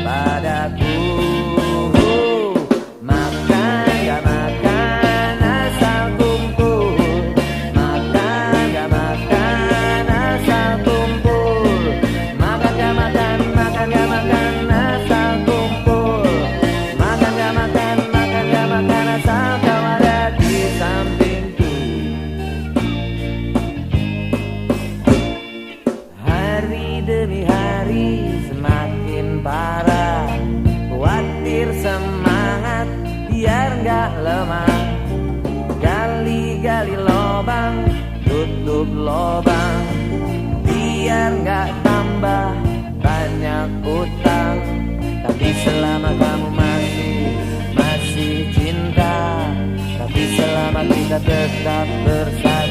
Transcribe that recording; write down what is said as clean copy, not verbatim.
padaku. Makan gak makan asal kumpul, makan gak makan asal kumpul, makan gak makan, makan gak makan asal kumpul, makan gak makan, makan gak makan asal kau ada di sampingku. Hari demi hari semakin parah, khawatir semangat biar gak lemah. Gali-gali lobang, tutup lobang, biar gak tambah banyak utang. Tapi selama kamu masih cinta, tapi selama kita tetap bersama,